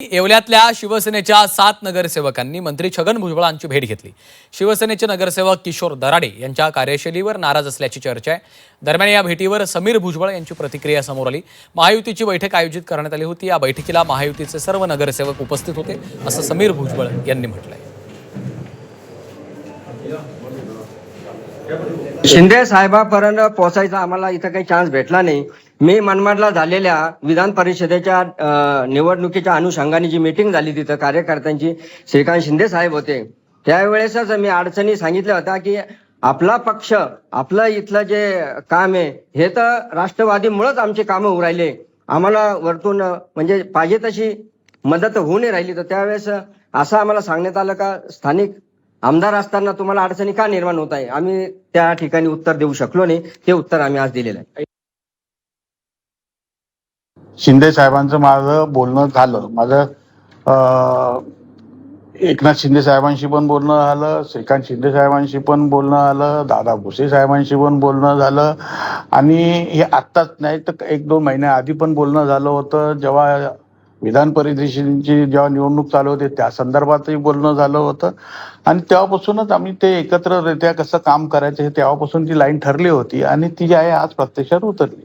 येवल्यातल्या शिवसेनेच्या 7 नगरसेवकांनी मंत्री छगन भुजबळांची भेट घेतली। शिवसेनेचे नगरसेवक किशोर दराडे यांच्या कार्यशैलीवर नाराज असल्याची चर्चा आहे। दरम्यान या भेटीवर समीर भुजबळ यांची प्रतिक्रिया समोर आली। महायुतीची बैठक आयोजित करण्यात आली होती। या बैठकीला महायुतीचे सर्व नगरसेवक उपस्थित होते, असं समीर भुजबळ यांनी म्हटलंय। शिंदे साहेबांपर्यंत पोहोचायचा आम्हाला इथं काही चान्स भेटला नाही। मी मनमाडला झालेल्या विधान परिषदेच्या निवडणुकीच्या अनुषंगाने जी मीटिंग झाली तिथं कार्यकर्त्यांची, श्रीकांत शिंदे साहेब होते। त्यावेळेसच मी अडचणी सांगितल्या होत्या की आपला पक्ष, आपलं इथलं जे काम आहे हे तर राष्ट्रवादीमुळेच आमचे कामं उरायले, आम्हाला वरतून म्हणजे पाहिजे तशी मदत होऊ नाही राहिली। तर त्यावेळेस असं आम्हाला सांगण्यात आलं का स्थानिक आमदार असताना तुम्हाला अडचणी का निर्माण होत आहे। आम्ही त्या ठिकाणी उत्तर देऊ शकलो नाही, ते उत्तर आम्ही आज दिलेलं आहे। शिंदे साहेबांचं माझं बोलणं झालं, एकनाथ शिंदे साहेबांशी पण बोलणं झालं, श्रीकांत शिंदे साहेबांशी पण बोलणं झालं, दादा भुसे साहेबांशी पण बोलणं झालं आणि हे आत्ताच नाही तर 1-2 महिन्याआधी पण बोलणं झालं होतं। जेव्हा विधान परिषदेची जेव्हा निवडणूक चालू होती त्या संदर्भातही बोलणं झालं होतं आणि तेव्हापासूनच आम्ही ते एकत्ररित्या कसं काम करायचं हे तेव्हापासून ती लाईन ठरली होती आणि ती जी आहे आज प्रत्यक्षात उतरली।